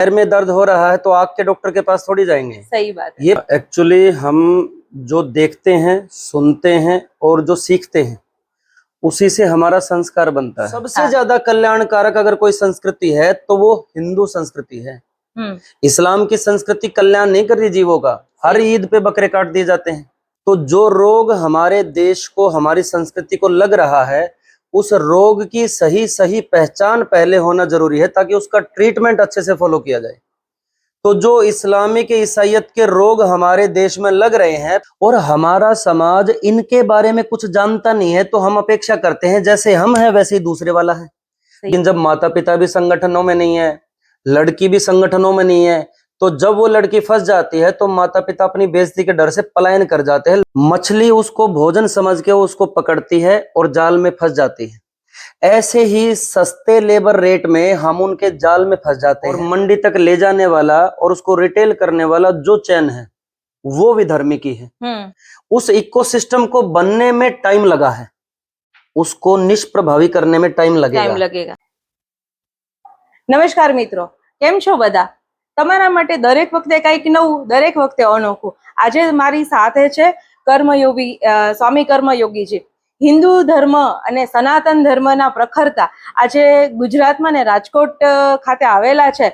पैर में दर्द हो रहा है तो आँख के डॉक्टर के पास थोड़ी जाएंगे। सही बात है। ये एक्चुअली हम जो देखते हैं, सुनते हैं और जो सीखते हैं उसी से हमारा संस्कार बनता है। सबसे ज्यादा कल्याणकारक अगर कोई संस्कृति है तो वो हिंदू संस्कृति है। इस्लाम की संस्कृति कल्याण नहीं कर रही जीवों का। हर ईद पे बकरे काट दिए जाते हैं। तो जो रोग हमारे देश को, हमारी संस्कृति को लग रहा है, उस रोग की सही पहचान पहले होना जरूरी है ताकि उसका ट्रीटमेंट अच्छे से फॉलो किया जाए। तो जो इस्लामिक ईसाइयत के रोग हमारे देश में लग रहे हैं और हमारा समाज इनके बारे में कुछ जानता नहीं है, तो हम अपेक्षा करते हैं जैसे हम हैं वैसे ही दूसरे वाला है। लेकिन जब माता पिता भी संगठनों में नहीं है, लड़की भी संगठनों में नहीं है, तो जब वो लड़की फंस जाती है तो माता पिता अपनी बेइज्जती के डर से पलायन कर जाते हैं। मछली उसको भोजन समझ के उसको पकड़ती है और जाल में फंस जाती है। ऐसे ही सस्ते लेबर रेट में हम उनके जाल में फंस जाते हैं। और मंडी तक ले जाने वाला और उसको रिटेल करने वाला जो चैन है वो विधर्मी की है। उस इकोसिस्टम को बनने में टाइम लगा है, उसको निष्प्रभावी करने में टाइम लगेगा। नमस्कार मित्रों, केम छो बधा? तमारा माटे दरेक वखते कंईक नवुं, दरेक वखते अनोखुं। आजे मारी साथे छे कर्मयोगी स्वामी कर्मयोगीजी। हिंदू धर्म अने सनातन धर्मना प्रखरता આજે ગુજરાતમાં ને રાજકોટ ખાતે આવેલા છે।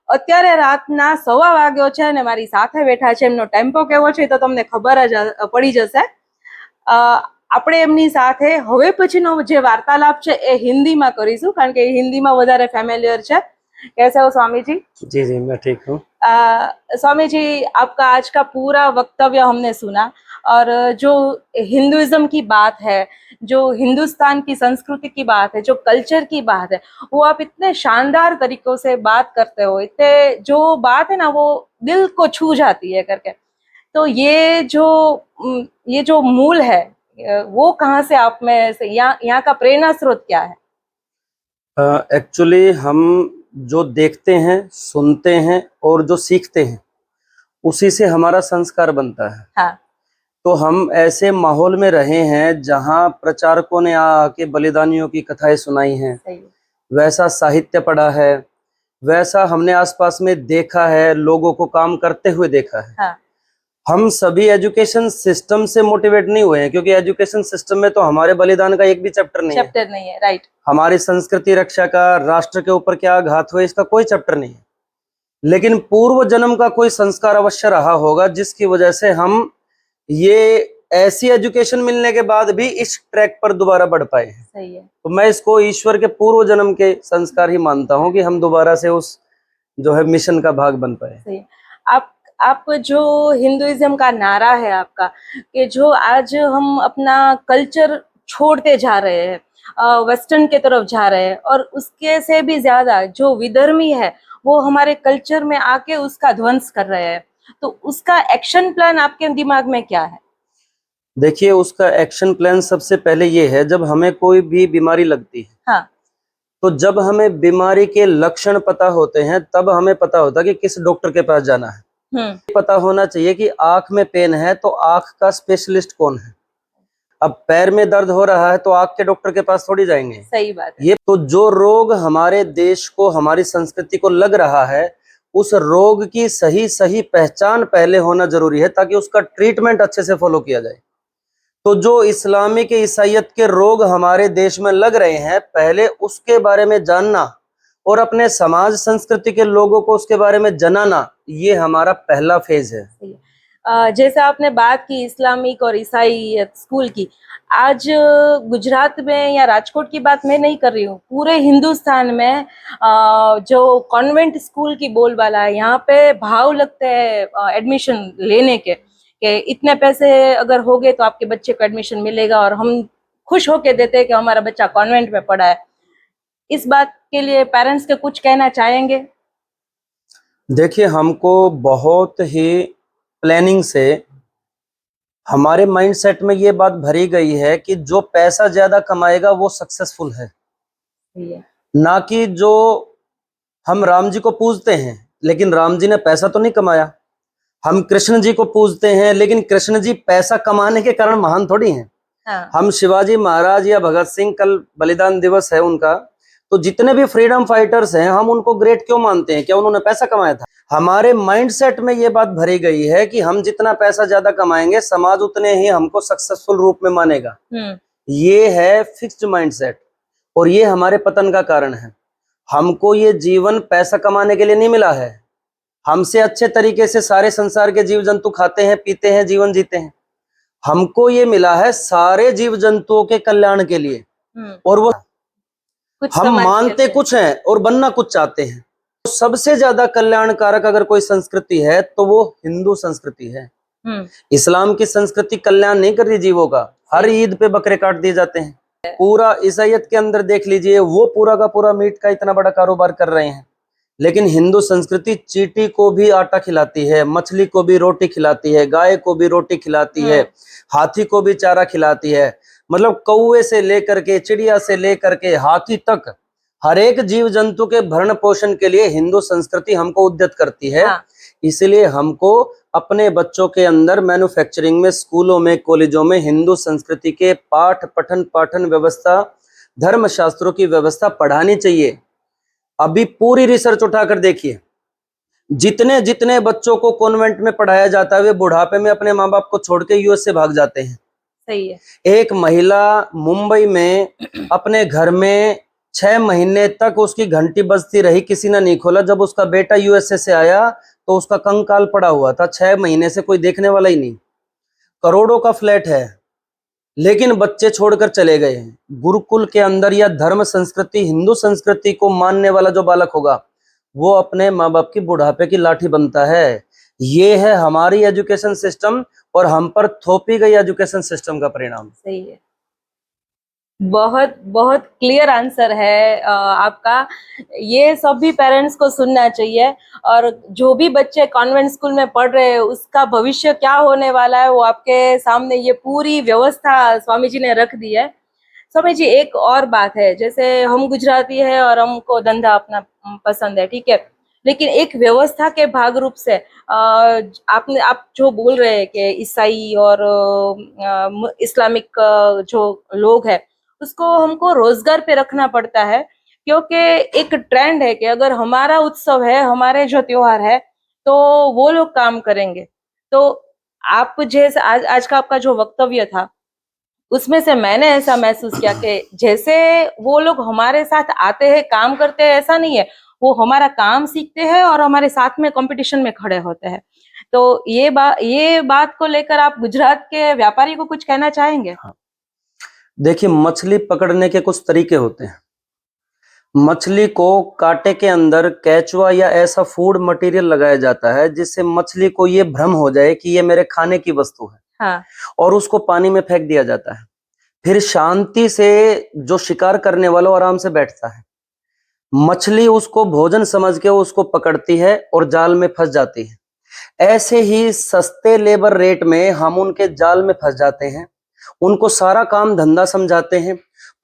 અત્યારે રાતના 1:15 વાગ્યો છે અને મારી સાથે બેઠા છે। એમનો ટેમ્પો કેવો છે તો તમને ખબર જ પડી જશે। આપણે એમની સાથે હવે પછીનો જે વાર્તાલાપ છે એ હિન્દીમાં કરીશું, કારણ કે હિન્દીમાં વધારે ફેમિલિયર છે। कैसे हो स्वामी जी? जी जी मैं ठीक हूँ। स्वामी जी, आपका आज का पूरा वक्तव्य हमने सुना और जो हिंदुइज्म की बात है, जो हिंदुस्तान की संस्कृति की बात है, जो कल्चर की बात है, वो आप इतने शानदार तरीकों से बात करते हो। इतने जो बात है ना वो दिल को छू जाती है करके। तो ये जो मूल है वो कहाँ से आप में से, यहाँ का प्रेरणा स्रोत क्या है? एक्चुअली हम जो देखते हैं, सुनते हैं और जो सीखते हैं उसी से हमारा संस्कार बनता है। हाँ। तो हम ऐसे माहौल में रहे हैं जहाँ प्रचारकों ने आके बलिदानियों की कथाएं सुनाई हैं, वैसा साहित्य पढ़ा है, वैसा हमने आसपास में देखा है, लोगों को काम करते हुए देखा है। हाँ। हम सभी एजुकेशन सिस्टम से मोटिवेट नहीं हुए हैं, क्योंकि एजुकेशन सिस्टम में तो हमारे बलिदान का एक भी चैप्टर नहीं है। राइट। हमारी संस्कृति रक्षा का, राष्ट्र के ऊपर क्या आघात हुए, इसका कोई चैप्टर नहीं है। लेकिन पूर्व जन्म का कोई संस्कार अवश्य रहा होगा जिसकी वजह से हम ये ऐसी एजुकेशन मिलने के बाद भी इस ट्रैक पर दोबारा बढ़ पाए हैं। सही है। तो मैं इसको ईश्वर के पूर्व जन्म के संस्कार ही मानता हूँ कि हम दोबारा से उस जो है मिशन का भाग बन पाए। सही है। आप जो हिंदुइज्म का नारा है आपका, कि जो आज हम अपना कल्चर छोड़ते जा रहे हैं, वेस्टर्न के तरफ जा रहे हैं, और उसके से भी ज्यादा जो विधर्मी है वो हमारे कल्चर में आके उसका ध्वंस कर रहे हैं, तो उसका एक्शन प्लान आपके दिमाग में क्या है? देखिए, उसका एक्शन प्लान सबसे पहले ये है, जब हमें कोई भी बीमारी लगती है, हाँ, तो जब हमें बीमारी के लक्षण पता होते हैं तब हमें पता होता है कि किस डॉक्टर के पास जाना है। पता होना चाहिए कि आंख में पेन है तो आंख का स्पेशलिस्ट कौन है। अब पैर में दर्द हो रहा है तो आंख के डॉक्टर के पास थोड़ी जाएंगे। सही बात है। ये तो जो रोग हमारे देश को, हमारी संस्कृति को लग रहा है, उस रोग की सही पहचान पहले होना जरूरी है ताकि उसका ट्रीटमेंट अच्छे से फॉलो किया जाए। तो जो इस्लामिक ईसाइयत के रोग हमारे देश में लग रहे हैं, पहले उसके बारे में जानना और अपने समाज संस्कृति के लोगों को उसके बारे में जनाना, ये हमारा पहला फेज है। जैसे आपने बात की इस्लामिक और ईसाई स्कूल की, आज गुजरात में या राजकोट की बात मैं नहीं कर रही हूँ, पूरे हिंदुस्तान में जो कॉन्वेंट स्कूल की बोलबाला है, यहाँ पे भाव लगते हैं एडमिशन लेने के, कि इतने पैसे अगर हो गए तो आपके बच्चे को एडमिशन मिलेगा, और हम खुश होके देते हैं कि हमारा बच्चा कॉन्वेंट में पढ़ा है। इस बात के लिए पेरेंट्स के कुछ कहना चाहेंगे? देखिए, हमको बहुत ही प्लानिंग से हमारे माइंडसेट में ये बात भरी गई है कि जो पैसा ज्यादा कमाएगा वो सक्सेसफुल है, ना कि जो हम राम जी को पूजते हैं लेकिन राम जी ने पैसा तो नहीं कमाया। हम कृष्ण जी को पूजते हैं लेकिन कृष्ण जी पैसा कमाने के कारण महान थोड़ी हैं। हाँ। हम शिवाजी महाराज या भगत सिंह, कल बलिदान दिवस है उनका, तो जितने भी फ्रीडम फाइटर्स हैं हम उनको ग्रेट क्यों मानते हैं? क्या उन्होंने पैसा कमाया था? हमारे माइंडसेट में ये बात भरी गई है कि हम जितना पैसा ज्यादा कमाएंगे समाज उतने ही हमको सक्सेसफुल रूप में मानेगा। ये है फिक्स्ड माइंडसेट और ये हमारे पतन का कारण है। हमको ये जीवन पैसा कमाने के लिए नहीं मिला है। हमसे अच्छे तरीके से सारे संसार के जीव जंतु खाते हैं, पीते हैं, जीवन जीते हैं। हमको ये मिला है सारे जीव जंतुओं के कल्याण के लिए, और वो हम मानते कुछ हैं और बनना कुछ चाहते हैं। तो सबसे ज्यादा कल्याणकारक अगर कोई संस्कृति है तो वो हिंदू संस्कृति है। इस्लाम की संस्कृति कल्याण नहीं कर रही जीवों का। हर ईद पे बकरे काट दिए जाते हैं। पूरा ईसाईयत के अंदर देख लीजिए, वो पूरा का पूरा मीट का इतना बड़ा कारोबार कर रहे हैं। लेकिन हिंदू संस्कृति चींटी को भी आटा खिलाती है, मछली को भी रोटी खिलाती है, गाय को भी रोटी खिलाती है, हाथी को भी चारा खिलाती है। मतलब कौवे से लेकर के, चिड़िया से लेकर के हाथी तक, हर एक जीव जंतु के भरण पोषण के लिए हिंदू संस्कृति हमको उद्यत करती है। इसलिए हमको अपने बच्चों के अंदर मैन्युफैक्चरिंग में, स्कूलों में, कॉलेजों में हिंदू संस्कृति के पाठन व्यवस्था, धर्म शास्त्रों की व्यवस्था पढ़ानी चाहिए। अभी पूरी रिसर्च उठाकर देखिए, जितने जितने बच्चों को कॉन्वेंट में पढ़ाया जाता है वे बुढ़ापे में अपने माँ बाप को छोड़ के यूएस से भाग जाते हैं। सही है। एक महिला मुंबई में अपने घर में 6 महीने तक उसकी घंटी बजती रही, किसी ने नहीं खोला। जब उसका बेटा यूएसए से आया तो उसका कंकाल पड़ा हुआ था। 6 महीने से कोई देखने वाला ही नहीं। करोड़ों का फ्लैट है, लेकिन बच्चे छोड़कर चले गए हैं। गुरुकुल के अंदर या धर्म संस्कृति, हिंदू संस्कृति को मानने वाला जो बालक होगा वो अपने माँ बाप की बुढ़ापे की लाठी बनता है। ये है हमारी एजुकेशन सिस्टम और हम पर थोपी गई एजुकेशन सिस्टम का परिणाम। सही है। बहुत बहुत क्लियर आंसर है आपका। ये सभी पेरेंट्स को सुनना चाहिए। और जो भी बच्चे कॉन्वेंट स्कूल में पढ़ रहे हैं उसका भविष्य क्या होने वाला है वो आपके सामने ये पूरी व्यवस्था स्वामी जी ने रख दी है। स्वामी जी, एक और बात है, जैसे हम गुजराती है और हमको धंधा अपना पसंद है, ठीक है, लेकिन एक व्यवस्था के भाग रूप से आप जो बोल रहे हैं कि ईसाई और इस्लामिक जो लोग हैं उसको हमको रोजगार पे रखना पड़ता है, क्योंकि एक ट्रेंड है कि अगर हमारा उत्सव है, हमारे जो त्योहार है, तो वो लोग काम करेंगे। तो आप जैसे आज का आपका जो वक्तव्य था उसमें से मैंने ऐसा महसूस किया कि जैसे वो लोग हमारे साथ आते हैं, काम करते हैं, ऐसा नहीं है, वो हमारा काम सीखते हैं और हमारे साथ में कंपटीशन में खड़े होते हैं। तो ये बात को लेकर आप गुजरात के व्यापारी को कुछ कहना चाहेंगे? देखिए, मछली पकड़ने के कुछ तरीके होते हैं। मछली को कांटे के अंदर केचुआ या ऐसा फूड मटेरियल लगाया जाता है जिससे मछली को ये भ्रम हो जाए कि ये मेरे खाने की वस्तु है। हाँ। और उसको पानी में फेंक दिया जाता है। फिर शांति से जो शिकार करने वाला आराम से बैठता है। मछली उसको भोजन समझ के उसको पकड़ती है और जाल में फंस जाती है। ऐसे ही सस्ते लेबर रेट में हम उनके जाल में फंस जाते हैं, उनको सारा काम धंधा समझाते हैं,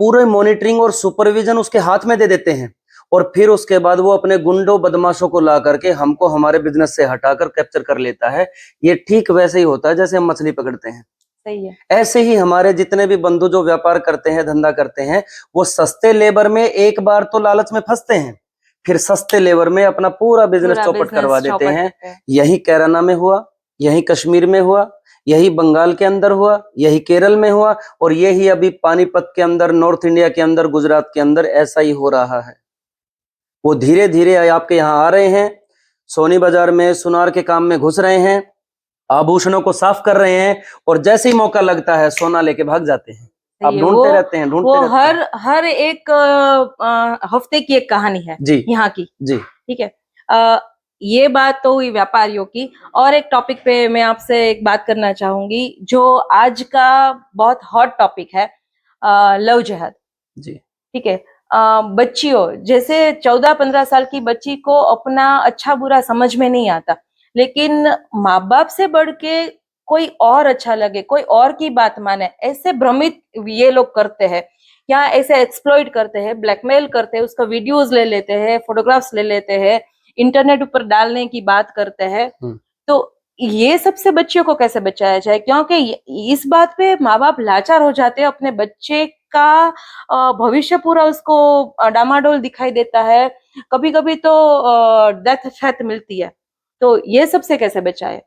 पूरे मॉनिटरिंग और सुपरविजन उसके हाथ में दे देते हैं, और फिर उसके बाद वो अपने गुंडों बदमाशों को ला करके हमको हमारे बिजनेस से हटाकर कैप्चर कर लेता है। ये ठीक वैसे ही होता है जैसे हम मछली पकड़ते हैं। सही है। ऐसे ही हमारे जितने भी बंधु जो व्यापार करते हैं, धंधा करते हैं, वो सस्ते लेबर में एक बार तो लालच में फंसते हैं, फिर सस्ते लेबर में अपना पूरा बिजनेस चौपट करवा देते हैं। यही कैराना में हुआ, यही कश्मीर में हुआ, यही बंगाल के अंदर हुआ, यही केरल में हुआ, और यही अभी पानीपत के अंदर, नॉर्थ इंडिया के अंदर, गुजरात के अंदर ऐसा ही हो रहा है। वो धीरे धीरे आपके यहाँ आ रहे हैं, सोनी बाजार में सुनार के काम में घुस रहे हैं, आभूषणों को साफ कर रहे हैं, और जैसे ही मौका लगता है सोना लेके भाग जाते हैं। आप ढूंढते रहते हैं, ढूंढते रहते हैं। हर एक हफ्ते की एक कहानी है जी, यहाँ की। जी, ठीक है। ये बात तो हुई व्यापारियों की, और एक टॉपिक पे मैं आपसे एक बात करना चाहूंगी जो आज का बहुत हॉट टॉपिक है, लव जिहाद। जी, ठीक है। बच्चियों, जैसे 14-15 साल की बच्ची को अपना अच्छा बुरा समझ में नहीं आता, लेकिन माँ बाप से बढ़ के कोई और अच्छा लगे, कोई और की बात माने, ऐसे भ्रमित ये लोग करते हैं, या ऐसे एक्सप्लॉइट करते हैं, ब्लैकमेल करते हैं, उसका वीडियोस ले लेते हैं, फोटोग्राफ्स ले लेते हैं, इंटरनेट ऊपर डालने की बात करते हैं। तो ये सबसे बच्चियों को कैसे बचाया जाए? क्योंकि इस बात पे माँ बाप लाचार हो जाते हैं अपने बच्चे उसका भविष्य पूरा उसको डामाडोल दिखाई देता है, कभी कभी तो डेथ मिलती है। तो ये सबसे कैसे बचाए?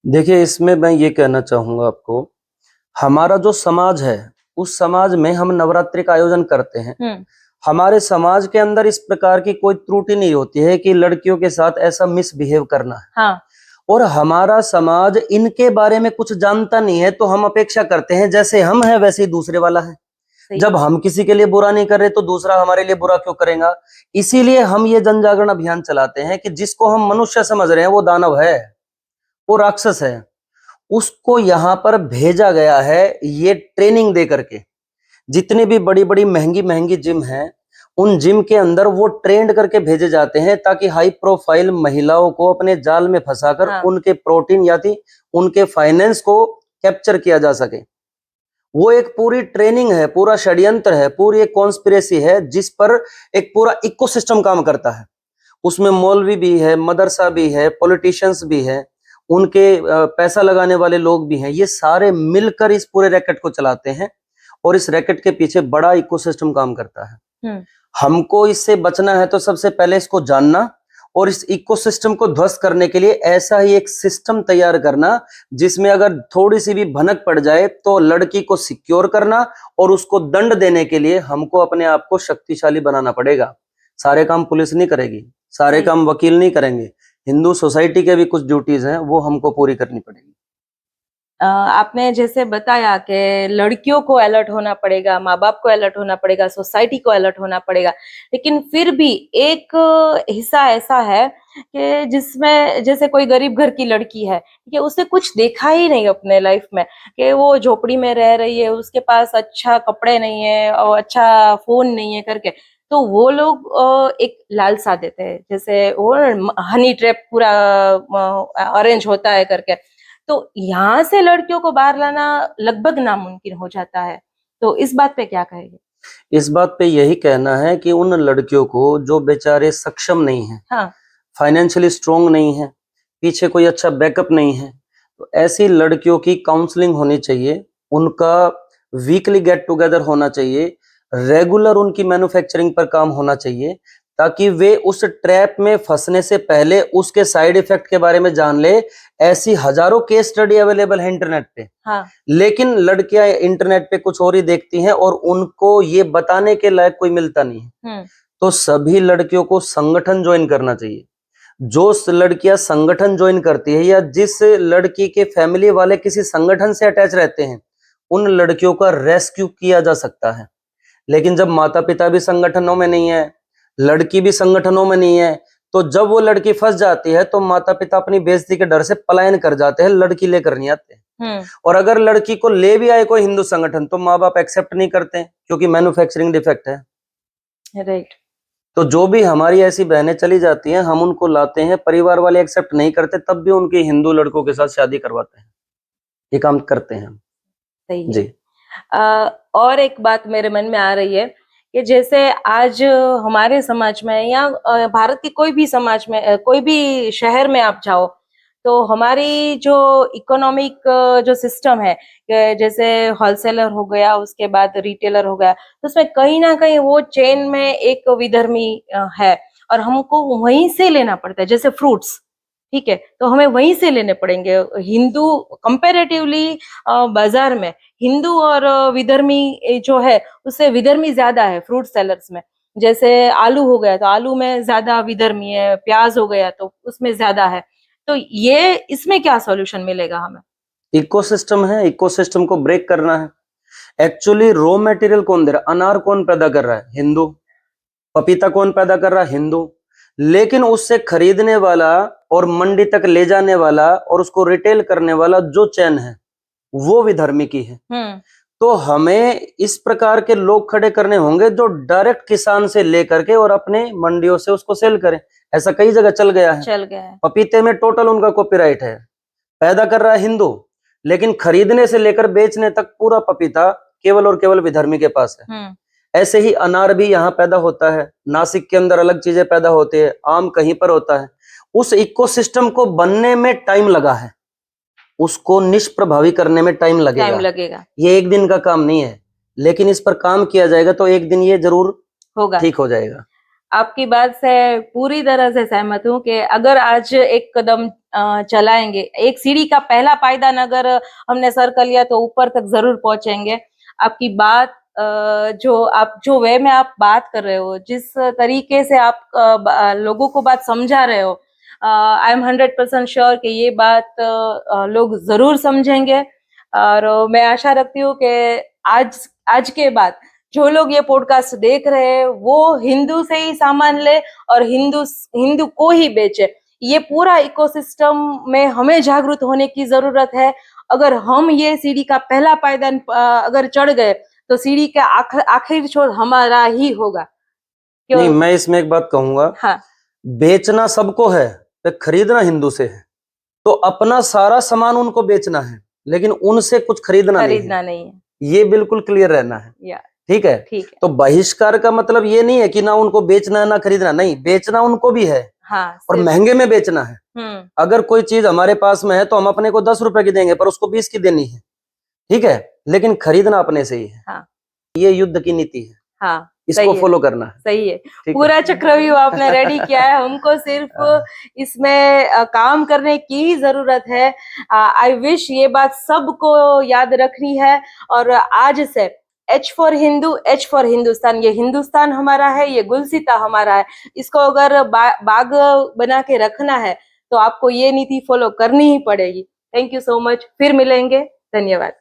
देखिए, इसमें मैं ये कहना चाहूंगा आपको, हमारा जो समाज है, उस समाज में हम नवरात्रि का आयोजन करते हैं। हमारे समाज के अंदर इस प्रकार की कोई त्रुटि नहीं होती है कि लड़कियों के साथ ऐसा मिसबिहेव करना है। हाँ, और हमारा समाज इनके बारे में कुछ जानता नहीं है, तो हम अपेक्षा करते हैं जैसे हम हैं वैसे ही दूसरे वाला है। सही। जब हम किसी के लिए बुरा नहीं कर रहे तो दूसरा हमारे लिए बुरा क्यों करेगा? इसीलिए हम ये जन जागरण अभियान चलाते हैं कि जिसको हम मनुष्य समझ रहे हैं वो दानव है, वो राक्षस है, उसको यहाँ पर भेजा गया है ये ट्रेनिंग दे करके। जितनी भी बड़ी बड़ी महंगी महंगी जिम हैं, उन जिम के अंदर वो ट्रेंड करके भेजे जाते हैं ताकि हाई प्रोफाइल महिलाओं को अपने जाल में फंसाकर हाँ। उनके प्रोटीन या उनके फाइनेंस को कैप्चर किया जा सके। वो एक पूरी ट्रेनिंग है, पूरा षड्यंत्र है, पूरी एक कॉन्स्पिरेसी है जिस पर एक पूरा इकोसिस्टम काम करता है। उसमें मौलवी भी है, मदरसा भी है, पॉलिटिशियंस भी है, उनके पैसा लगाने वाले लोग भी हैं। ये सारे मिलकर इस पूरे रैकेट को चलाते हैं और इस रैकेट के पीछे बड़ा इकोसिस्टम काम करता है। हमको इससे बचना है तो सबसे पहले इसको जानना और इस इकोसिस्टम को ध्वस्त करने के लिए ऐसा ही एक सिस्टम तैयार करना जिसमें अगर थोड़ी सी भी भनक पड़ जाए तो लड़की को सिक्योर करना और उसको दंड देने के लिए हमको अपने आप को शक्तिशाली बनाना पड़ेगा। सारे काम पुलिस नहीं करेगी, सारे काम वकील नहीं करेंगे। हिंदू सोसाइटी के भी कुछ ड्यूटीज हैं, वो हमको पूरी करनी पड़ेगी। आपने जैसे बताया कि लड़कियों को अलर्ट होना पड़ेगा, माँ बाप को अलर्ट होना पड़ेगा, सोसाइटी को अलर्ट होना पड़ेगा, लेकिन फिर भी एक हिस्सा ऐसा है कि जिसमें जैसे कोई गरीब घर की लड़की है, ठीक है, उसने कुछ देखा ही नहीं अपने लाइफ में, कि वो झोपड़ी में रह रही है, उसके पास अच्छा कपड़े नहीं है और अच्छा फोन नहीं है करके, तो वो लोग एक लालसा देते हैं, जैसे वो हनी ट्रैप पूरा अरेंज होता है करके। तो यहाँ से लड़कियों को बाहर लाना लगभग नामुमकिन हो जाता है। तो इस बात पे क्या कहेंगे? इस बात पे यही कहना है कि उन लड़कियों को जो बेचारे सक्षम नहीं है, हाँ, फाइनेंशियली स्ट्रोंग नहीं है, पीछे कोई अच्छा बैकअप नहीं है, तो ऐसी लड़कियों की काउंसलिंग होनी चाहिए, उनका वीकली गेट टुगेदर होना चाहिए, रेगुलर उनकी मैन्युफैक्चरिंग पर काम होना चाहिए ताकि वे उस ट्रैप में फंसने से पहले उसके साइड इफेक्ट के बारे में जान ले। ऐसी हजारों केस स्टडी अवेलेबल है इंटरनेट पे। हाँ, लेकिन लड़कियां इंटरनेट पे कुछ और ही देखती हैं और उनको ये बताने के लायक कोई मिलता नहीं है। तो सभी लड़कियों को संगठन ज्वाइन करना चाहिए। जो लड़कियां संगठन ज्वाइन करती है या जिस लड़की के फैमिली वाले किसी संगठन से अटैच रहते हैं, उन लड़कियों का रेस्क्यू किया जा सकता है। लेकिन जब माता पिता भी संगठनों में नहीं है, लड़की भी संगठनों में नहीं है, तो जब वो लड़की फंस जाती है तो माता पिता अपनी बेइज्जती के डर से पलायन कर जाते हैं, लड़की लेकर नहीं आते। और अगर लड़की को ले भी आए कोई हिंदू संगठन तो माँ बाप एक्सेप्ट नहीं करते क्योंकि मैन्युफैक्चरिंग डिफेक्ट है। राइट। तो जो भी हमारी ऐसी बहनें चली जाती हैं, हम उनको लाते हैं, परिवार वाले एक्सेप्ट नहीं करते, तब भी उनकी हिंदू लड़कों के साथ शादी करवाते हैं। ये काम करते हैं हम। सही है। जी। और एक बात मेरे मन में आ रही है कि जैसे आज हमारे समाज में या भारत के कोई भी समाज में, कोई भी शहर में आप जाओ, तो हमारी जो इकोनॉमिक जो सिस्टम है, कि जैसे होलसेलर हो गया, उसके बाद रिटेलर हो गया, तो उसमें कहीं ना कहीं वो चेन में एक विधर्मी है और हमको वहीं से लेना पड़ता है। जैसे फ्रूट्स, ठीक है, तो हमें वहीं से लेने पड़ेंगे। हिंदू कंपैरेटिवली बाजार में हिंदू और विधर्मी जो है, उससे विधर्मी ज्यादा है फ्रूट सेलर्स में। जैसे आलू हो गया तो आलू में ज्यादा विधर्मी है, प्याज हो गया तो उसमें ज्यादा है। तो ये इसमें क्या सॉल्यूशन मिलेगा हमें? इकोसिस्टम है, इकोसिस्टम को ब्रेक करना है। एक्चुअली रॉ मटेरियल कौन दे रहा है? अनार कौन पैदा कर रहा है? हिंदू। पपीता कौन पैदा कर रहा है? हिंदू। लेकिन उससे खरीदने वाला और मंडी तक ले जाने वाला और उसको रिटेल करने वाला जो चैन है वो विधर्मी की है। तो हमें इस प्रकार के लोग खड़े करने होंगे जो डायरेक्ट किसान से लेकर के और अपने मंडियों से उसको सेल करें। ऐसा कई जगह चल गया है। पपीते में टोटल उनका कॉपीराइट है, पैदा कर रहा है हिंदू, लेकिन खरीदने से लेकर बेचने तक पूरा पपीता केवल और केवल विधर्मी के पास है। ऐसे ही अनार भी यहाँ पैदा होता है, नासिक के अंदर अलग चीजें पैदा होती है, आम कहीं पर होता है। उस इकोसिस्टम को बनने में टाइम लगा है, उसको निष्प्रभावी करने में टाइम लगेगा। लगेगा। ये एक दिन का काम नहीं है। लेकिन इस पर काम किया जाएगा तो एक दिन ये जरूर होगा। ठीक हो जाएगा। आपकी बात से पूरी तरह से सहमत हूँ कि अगर आज एक कदम चलाएंगे, एक सीढ़ी का पहला पायदान अगर हमने सर कर लिया तो ऊपर तक जरूर पहुंचेंगे। आपकी बात जो वे में आप बात कर रहे हो, जिस तरीके से आप लोगों को बात समझा रहे हो, आई एम 100% श्योर कि ये बात लोग जरूर समझेंगे। और मैं आशा रखती हूँ कि आज के बाद जो लोग ये पॉडकास्ट देख रहे हैं वो हिंदू से ही सामान ले और हिंदू को ही बेचे। ये पूरा इकोसिस्टम में हमें जागरूक होने की जरूरत है। अगर हम ये सीढ़ी का पहला पायदान अगर चढ़ गए तो सीढ़ी का आखिर छोर हमारा ही होगा। क्यों? नहीं, मैं इसमें एक बात कहूंगा। हाँ, बेचना सबको है, तो खरीदना हिंदू से है। तो अपना सारा सामान उनको बेचना है, लेकिन उनसे कुछ खरीदना नहीं है। ये बिल्कुल क्लियर रहना है। या ठीक है। ठीक है। तो बहिष्कार का मतलब ये नहीं है कि ना उनको बेचना है ना खरीदना, नहीं, बेचना उनको भी है। हाँ, और महंगे में बेचना है। अगर कोई चीज हमारे पास में है तो हम अपने को 10 रुपए की देंगे, पर उसको 20 की देनी है। ठीक है, लेकिन खरीदना अपने से ही है। हाँ, ये युद्ध की नीति है। हाँ, इसको फॉलो करना है। सही है। पूरा चक्रव्यूह आपने रेडी किया है, हमको सिर्फ इसमें काम करने की जरूरत है। आई विश ये बात सबको याद रखनी है। और आज से H for Hindu, H for Hindustan, ये हिंदुस्तान हमारा है, ये गुलसिता हमारा है। इसको अगर बाग बना के रखना है तो आपको ये नीति फॉलो करनी ही पड़ेगी। Thank you so much. फिर मिलेंगे। धन्यवाद।